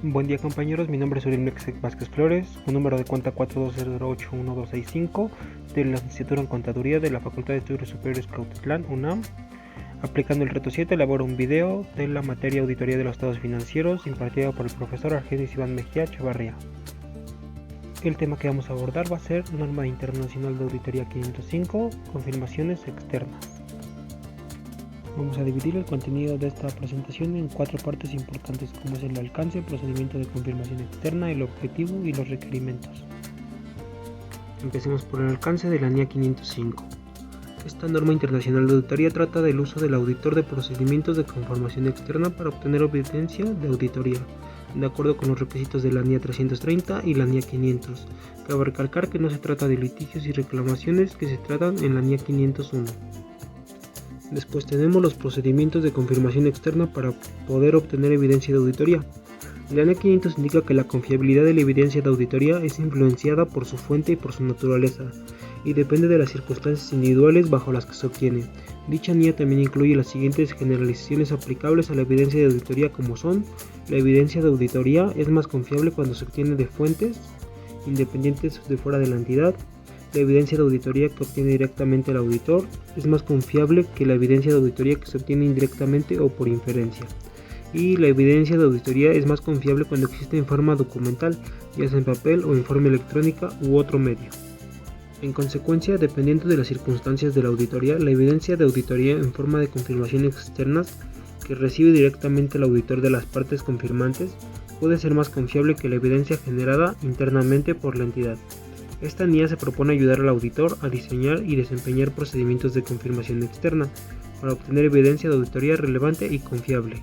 Buen día compañeros, mi nombre es Uriel Vázquez Flores, con número de cuenta 42081265 de la licenciatura en Contaduría de la Facultad de Estudios Superiores Cuautitlán, UNAM. Aplicando el reto 7, elaboro un video de la materia Auditoría de los Estados Financieros impartida por el profesor Argenis Iván Mejía Chavarría. El tema que vamos a abordar va a ser Norma Internacional de Auditoría 505, confirmaciones externas. Vamos a dividir el contenido de esta presentación en 4 partes importantes, como es el alcance, el procedimiento de confirmación externa, el objetivo y los requerimientos. Empecemos por el alcance de la NIA 505. Esta norma internacional de auditoría trata del uso del auditor de procedimientos de confirmación externa para obtener evidencia de auditoría, de acuerdo con los requisitos de la NIA 330 y la NIA 500. Cabe recalcar que no se trata de litigios y reclamaciones que se tratan en la NIA 501. Después tenemos los procedimientos de confirmación externa para poder obtener evidencia de auditoría. La NIA 500 indica que la confiabilidad de la evidencia de auditoría es influenciada por su fuente y por su naturaleza, y depende de las circunstancias individuales bajo las que se obtiene. Dicha NIA también incluye las siguientes generalizaciones aplicables a la evidencia de auditoría, como son: la evidencia de auditoría es más confiable cuando se obtiene de fuentes independientes de fuera de la entidad. La evidencia de auditoría que obtiene directamente el auditor es más confiable que la evidencia de auditoría que se obtiene indirectamente o por inferencia. Y la evidencia de auditoría es más confiable cuando existe en forma documental, ya sea en papel o en forma electrónica u otro medio. En consecuencia, dependiendo de las circunstancias de la auditoría, la evidencia de auditoría en forma de confirmaciones externas que recibe directamente el auditor de las partes confirmantes puede ser más confiable que la evidencia generada internamente por la entidad. Esta NIA se propone ayudar al auditor a diseñar y desempeñar procedimientos de confirmación externa para obtener evidencia de auditoría relevante y confiable.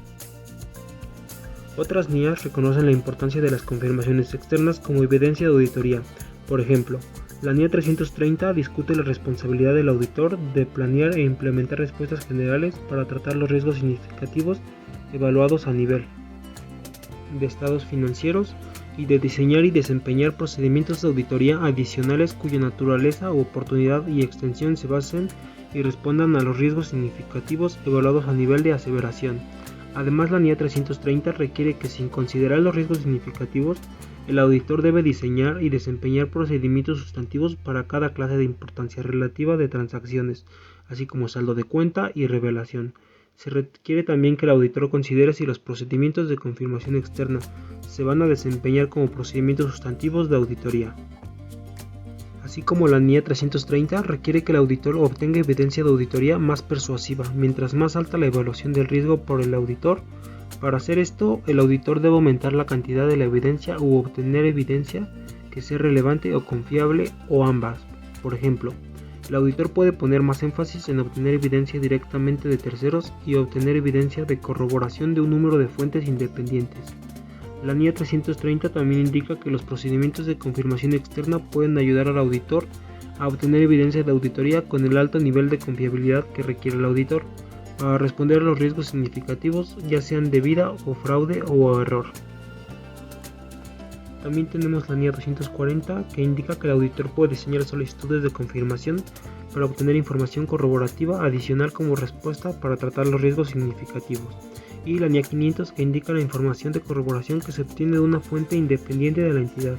Otras NIAs reconocen la importancia de las confirmaciones externas como evidencia de auditoría. Por ejemplo, la NIA 330 discute la responsabilidad del auditor de planear e implementar respuestas generales para tratar los riesgos significativos evaluados a nivel de estados financieros y de diseñar y desempeñar procedimientos de auditoría adicionales cuya naturaleza, oportunidad y extensión se basen y respondan a los riesgos significativos evaluados a nivel de aseveración. Además, la NIA 330 requiere que, sin considerar los riesgos significativos, el auditor debe diseñar y desempeñar procedimientos sustantivos para cada clase de importancia relativa de transacciones, así como saldo de cuenta y revelación. Se requiere también que el auditor considere si los procedimientos de confirmación externa se van a desempeñar como procedimientos sustantivos de auditoría. Así como la NIA 330 requiere que el auditor obtenga evidencia de auditoría más persuasiva, mientras más alta la evaluación del riesgo por el auditor. Para hacer esto, el auditor debe aumentar la cantidad de la evidencia u obtener evidencia que sea relevante o confiable o ambas. Por ejemplo, el auditor puede poner más énfasis en obtener evidencia directamente de terceros y obtener evidencia de corroboración de un número de fuentes independientes. La NIA 330 también indica que los procedimientos de confirmación externa pueden ayudar al auditor a obtener evidencia de auditoría con el alto nivel de confiabilidad que requiere el auditor para responder a los riesgos significativos, ya sean de vida o fraude o error. También tenemos la NIA 240, que indica que el auditor puede diseñar solicitudes de confirmación para obtener información corroborativa adicional como respuesta para tratar los riesgos significativos. Y la NIA 500, que indica la información de corroboración que se obtiene de una fuente independiente de la entidad.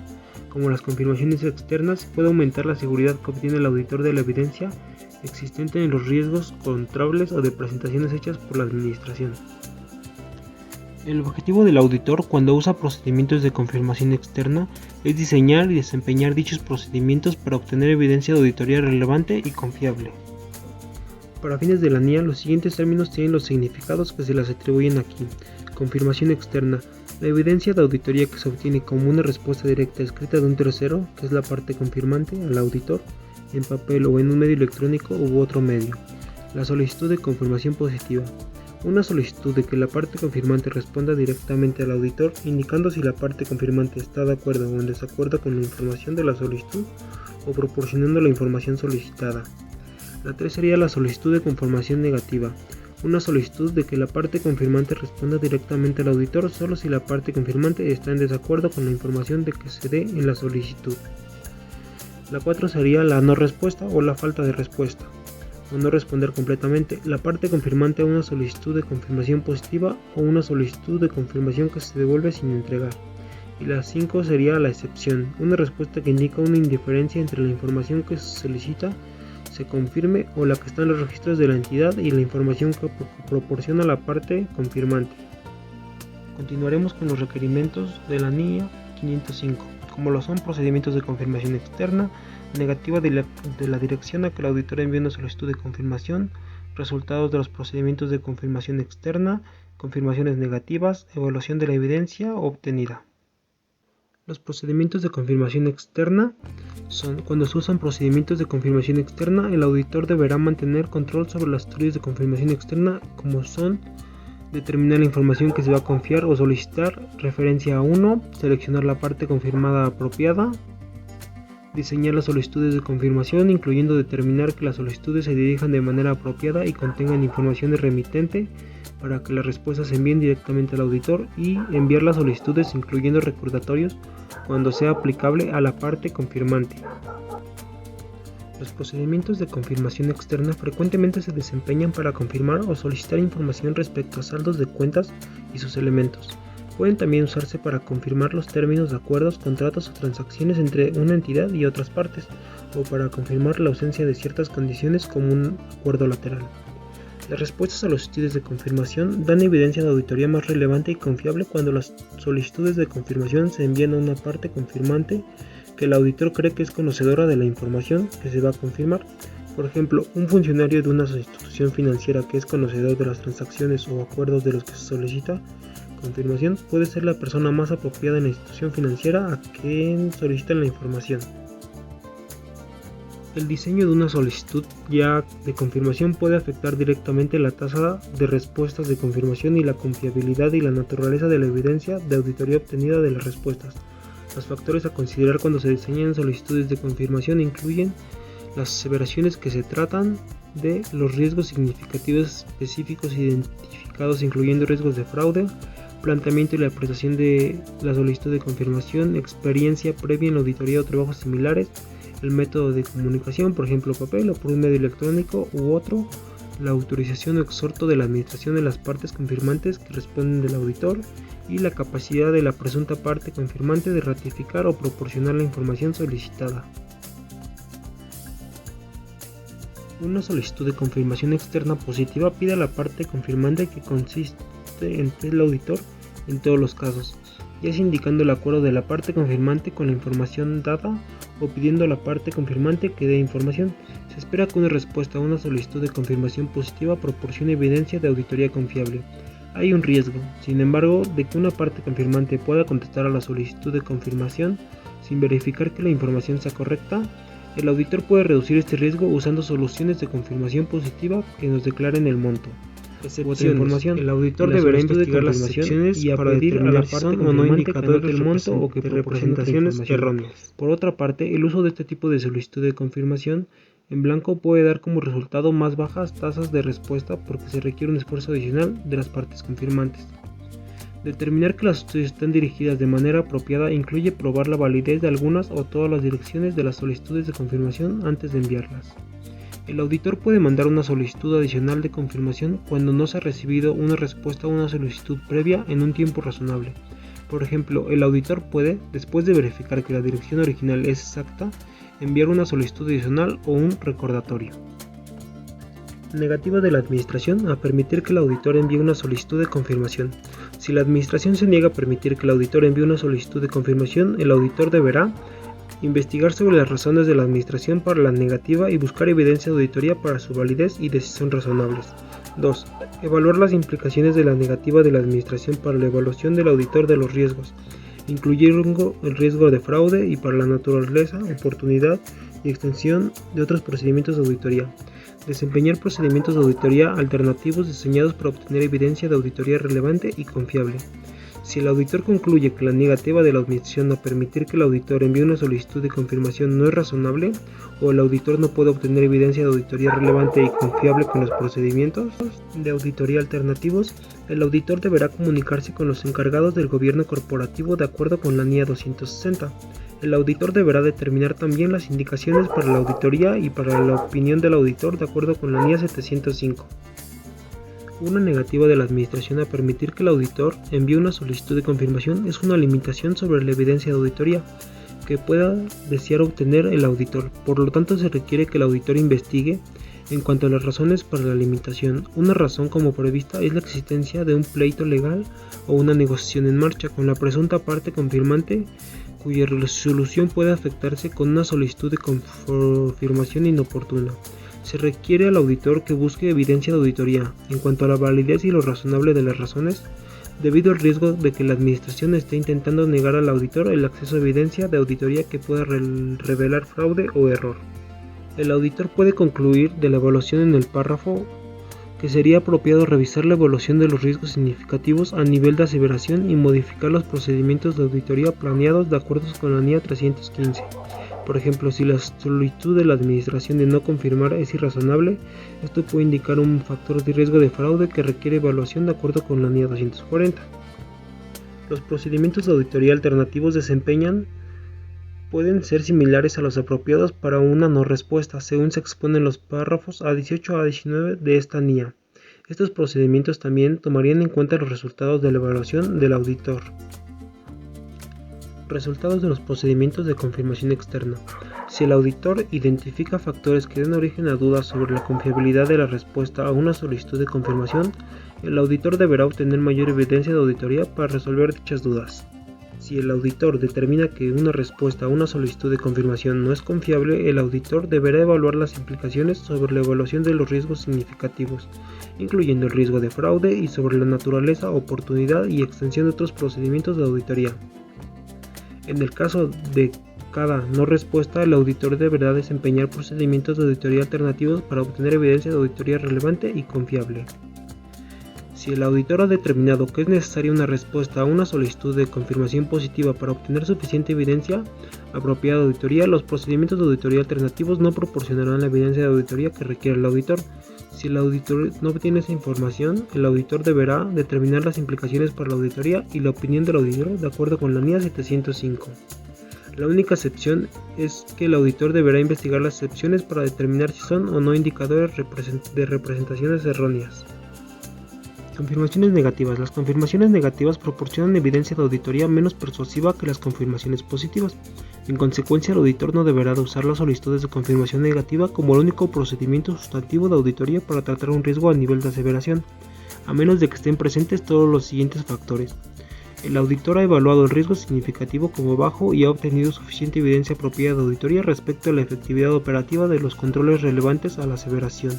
Como las confirmaciones externas, puede aumentar la seguridad que obtiene el auditor de la evidencia existente en los riesgos contables o de presentaciones hechas por la administración. El objetivo del auditor cuando usa procedimientos de confirmación externa es diseñar y desempeñar dichos procedimientos para obtener evidencia de auditoría relevante y confiable. Para fines de la NIA, los siguientes términos tienen los significados que se les atribuyen aquí. Confirmación externa: la evidencia de auditoría que se obtiene como una respuesta directa escrita de un tercero, que es la parte confirmante, al auditor, en papel o en un medio electrónico u otro medio. La solicitud de confirmación positiva: una solicitud de que la parte confirmante responda directamente al auditor, indicando si la parte confirmante está de acuerdo o en desacuerdo con la información de la solicitud o proporcionando la información solicitada. La 3 sería la solicitud de confirmación negativa: una solicitud de que la parte confirmante responda directamente al auditor solo si la parte confirmante está en desacuerdo con la información de que se dé en la solicitud. La 4 sería la no respuesta o la falta de respuesta: o no responder completamente, la parte confirmante a una solicitud de confirmación positiva o una solicitud de confirmación que se devuelve sin entregar. Y la 5 sería la excepción, una respuesta que indica una indiferencia entre la información que se solicita se confirme o la que está en los registros de la entidad y la información que proporciona la parte confirmante. Continuaremos con los requerimientos de la NIA 505, como lo son procedimientos de confirmación externa, negativa de la dirección a que el auditor envíe una solicitud de confirmación, resultados de los procedimientos de confirmación externa, confirmaciones negativas, evaluación de la evidencia obtenida. Los procedimientos de confirmación externa son: cuando se usan procedimientos de confirmación externa, el auditor deberá mantener control sobre los estudios de confirmación externa, como son: determinar la información que se va a confiar o solicitar, referencia a 1, seleccionar la parte confirmada apropiada, diseñar las solicitudes de confirmación, incluyendo determinar que las solicitudes se dirijan de manera apropiada y contengan información de remitente para que las respuestas se envíen directamente al auditor, y enviar las solicitudes incluyendo recordatorios cuando sea aplicable a la parte confirmante. Los procedimientos de confirmación externa frecuentemente se desempeñan para confirmar o solicitar información respecto a saldos de cuentas y sus elementos. Pueden también usarse para confirmar los términos de acuerdos, contratos o transacciones entre una entidad y otras partes, o para confirmar la ausencia de ciertas condiciones como un acuerdo lateral. Las respuestas a los estudios de confirmación dan evidencia de auditoría más relevante y confiable cuando las solicitudes de confirmación se envían a una parte confirmante que el auditor cree que es conocedora de la información que se va a confirmar. Por ejemplo, un funcionario de una institución financiera que es conocedor de las transacciones o acuerdos de los que se solicita confirmación puede ser la persona más apropiada en la institución financiera a quien solicitan la información. El diseño de una solicitud ya de confirmación puede afectar directamente la tasa de respuestas de confirmación y la confiabilidad y la naturaleza de la evidencia de auditoría obtenida de las respuestas. Los factores a considerar cuando se diseñan solicitudes de confirmación incluyen las aseveraciones que se tratan de los riesgos significativos específicos identificados, incluyendo riesgos de fraude, planteamiento y la apreciación de la solicitud de confirmación, experiencia previa en la auditoría o trabajos similares, el método de comunicación, por ejemplo papel o por un medio electrónico u otro, la autorización o exhorto de la administración de las partes confirmantes que responden del auditor y la capacidad de la presunta parte confirmante de ratificar o proporcionar la información solicitada. Una solicitud de confirmación externa positiva pide a la parte confirmante que consiste en el auditor en todos los casos, ya sea indicando el acuerdo de la parte confirmante con la información dada o pidiendo a la parte confirmante que dé información. Se espera que una respuesta a una solicitud de confirmación positiva proporcione evidencia de auditoría confiable. Hay un riesgo, sin embargo, de que una parte confirmante pueda contestar a la solicitud de confirmación sin verificar que la información sea correcta. El auditor puede reducir este riesgo usando soluciones de confirmación positiva que nos declaren el monto. Información. El auditor deberá investigar las excepciones y para pedir a la parte o no indicador del monto o que representaciones erróneas. Por otra parte, el uso de este tipo de solicitud de confirmación en blanco puede dar como resultado más bajas tasas de respuesta porque se requiere un esfuerzo adicional de las partes confirmantes. Determinar que las solicitudes están dirigidas de manera apropiada incluye probar la validez de algunas o todas las direcciones de las solicitudes de confirmación antes de enviarlas. El auditor puede mandar una solicitud adicional de confirmación cuando no se ha recibido una respuesta a una solicitud previa en un tiempo razonable. Por ejemplo, el auditor puede, después de verificar que la dirección original es exacta, enviar una solicitud adicional o un recordatorio. Negativa de la administración a permitir que el auditor envíe una solicitud de confirmación. Si la administración se niega a permitir que el auditor envíe una solicitud de confirmación, el auditor deberá investigar sobre las razones de la administración para la negativa y buscar evidencia de auditoría para su validez y decisión razonables. 2. Evaluar las implicaciones de la negativa de la administración para la evaluación del auditor de los riesgos, incluyendo el riesgo de fraude y para la naturaleza, oportunidad y extensión de otros procedimientos de auditoría. Desempeñar procedimientos de auditoría alternativos diseñados para obtener evidencia de auditoría relevante y confiable. Si el auditor concluye que la negativa de la administración a permitir que el auditor envíe una solicitud de confirmación no es razonable, o el auditor no puede obtener evidencia de auditoría relevante y confiable con los procedimientos de auditoría alternativos, el auditor deberá comunicarse con los encargados del gobierno corporativo de acuerdo con la NIA 260. El auditor deberá determinar también las indicaciones para la auditoría y para la opinión del auditor de acuerdo con la NIA 705. Una negativa de la administración a permitir que el auditor envíe una solicitud de confirmación es una limitación sobre la evidencia de auditoría que pueda desear obtener el auditor. Por lo tanto, se requiere que el auditor investigue en cuanto a las razones para la limitación. Una razón como prevista es la existencia de un pleito legal o una negociación en marcha con la presunta parte confirmante cuya resolución puede afectarse con una solicitud de confirmación inoportuna. Se requiere al auditor que busque evidencia de auditoría en cuanto a la validez y lo razonable de las razones, debido al riesgo de que la administración esté intentando negar al auditor el acceso a evidencia de auditoría que pueda revelar fraude o error. El auditor puede concluir de la evaluación en el párrafo que sería apropiado revisar la evaluación de los riesgos significativos a nivel de aseveración y modificar los procedimientos de auditoría planeados de acuerdo con la NIA 315. Por ejemplo, si la solicitud de la administración de no confirmar es irrazonable, esto puede indicar un factor de riesgo de fraude que requiere evaluación de acuerdo con la NIA 240. Los procedimientos de auditoría alternativos pueden ser similares a los apropiados para una no respuesta, según se expone en los párrafos A18 a 19 de esta NIA. Estos procedimientos también tomarían en cuenta los resultados de la evaluación del auditor. Resultados de los procedimientos de confirmación externa. Si el auditor identifica factores que den origen a dudas sobre la confiabilidad de la respuesta a una solicitud de confirmación, el auditor deberá obtener mayor evidencia de auditoría para resolver dichas dudas. Si el auditor determina que una respuesta a una solicitud de confirmación no es confiable, el auditor deberá evaluar las implicaciones sobre la evaluación de los riesgos significativos, incluyendo el riesgo de fraude y sobre la naturaleza, oportunidad y extensión de otros procedimientos de auditoría. En el caso de cada no respuesta, el auditor deberá desempeñar procedimientos de auditoría alternativos para obtener evidencia de auditoría relevante y confiable. Si el auditor ha determinado que es necesaria una respuesta a una solicitud de confirmación positiva para obtener suficiente evidencia apropiada de auditoría, los procedimientos de auditoría alternativos no proporcionarán la evidencia de auditoría que requiere el auditor. Si el auditor no obtiene esa información, el auditor deberá determinar las implicaciones para la auditoría y la opinión del auditor de acuerdo con la NIA 705. La única excepción es que el auditor deberá investigar las excepciones para determinar si son o no indicadores de representaciones erróneas. Confirmaciones negativas. Las confirmaciones negativas proporcionan evidencia de auditoría menos persuasiva que las confirmaciones positivas. En consecuencia, el auditor no deberá de usar las solicitudes de confirmación negativa como el único procedimiento sustantivo de auditoría para tratar un riesgo a nivel de aseveración, a menos de que estén presentes todos los siguientes factores. El auditor ha evaluado el riesgo significativo como bajo y ha obtenido suficiente evidencia apropiada de auditoría respecto a la efectividad operativa de los controles relevantes a la aseveración.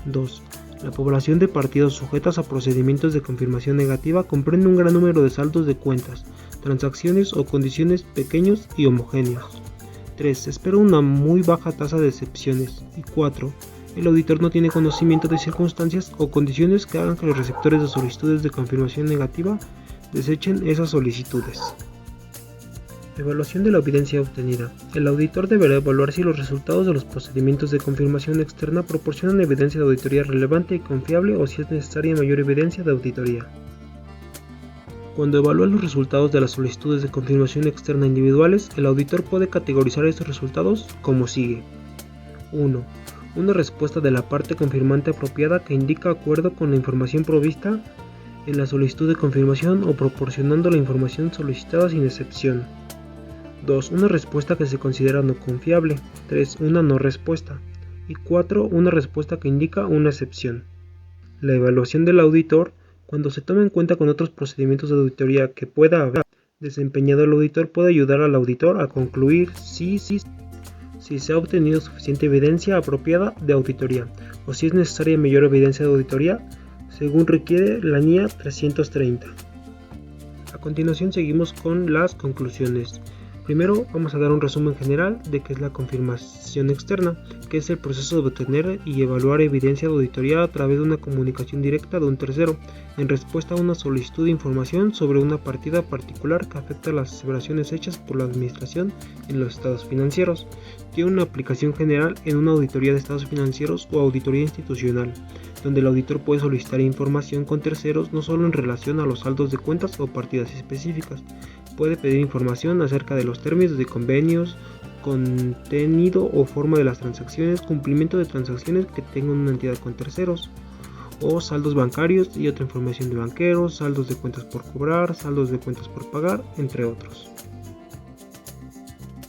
2. La población de partidos sujetas a procedimientos de confirmación negativa comprende un gran número de saldos de cuentas, transacciones o condiciones pequeños y homogéneos. 3. Se espera una muy baja tasa de excepciones. Y 4. El auditor no tiene conocimiento de circunstancias o condiciones que hagan que los receptores de solicitudes de confirmación negativa desechen esas solicitudes. Evaluación de la evidencia obtenida. El auditor deberá evaluar si los resultados de los procedimientos de confirmación externa proporcionan evidencia de auditoría relevante y confiable o si es necesaria mayor evidencia de auditoría. Cuando evalúa los resultados de las solicitudes de confirmación externa individuales, el auditor puede categorizar estos resultados como sigue. 1. Una respuesta de la parte confirmante apropiada que indica acuerdo con la información provista en la solicitud de confirmación o proporcionando la información solicitada sin excepción. 2. Una respuesta que se considera no confiable. 3. Una no respuesta. Y 4. Una respuesta que indica una excepción. La evaluación del auditor, cuando se toma en cuenta con otros procedimientos de auditoría que pueda haber desempeñado el auditor, puede ayudar al auditor a concluir si se ha obtenido suficiente evidencia apropiada de auditoría o si es necesaria mayor evidencia de auditoría según requiere la NIA 330. A continuación seguimos con las conclusiones. Primero vamos a dar un resumen general de qué es la confirmación externa, que es el proceso de obtener y evaluar evidencia de auditoría a través de una comunicación directa de un tercero, en respuesta a una solicitud de información sobre una partida particular que afecta a las aseveraciones hechas por la administración en los estados financieros. Tiene una aplicación general en una auditoría de estados financieros o auditoría institucional, donde el auditor puede solicitar información con terceros no solo en relación a los saldos de cuentas o partidas específicas. Puede pedir información acerca de los términos de convenios, contenido o forma de las transacciones, cumplimiento de transacciones que tengan una entidad con terceros, o saldos bancarios y otra información de banqueros, saldos de cuentas por cobrar, saldos de cuentas por pagar, entre otros.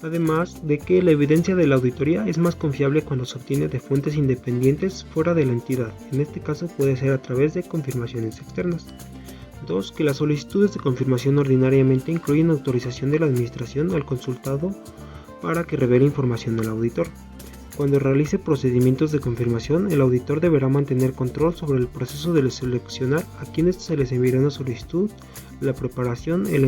Además de que la evidencia de la auditoría es más confiable cuando se obtiene de fuentes independientes fuera de la entidad, en este caso puede ser a través de confirmaciones externas. 2. Que las solicitudes de confirmación ordinariamente incluyen autorización de la administración al consultado para que revele información al auditor. Cuando realice procedimientos de confirmación, el auditor deberá mantener control sobre el proceso de seleccionar a quienes se les enviará una solicitud, la preparación, el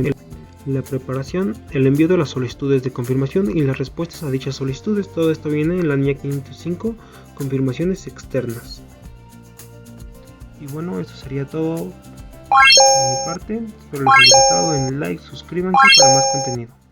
envío de las solicitudes de confirmación y las respuestas a dichas solicitudes. Todo esto viene en la NIA 505, confirmaciones externas. Y bueno, esto sería todo de mi parte. Espero les haya gustado, denle like, suscríbanse para más contenido.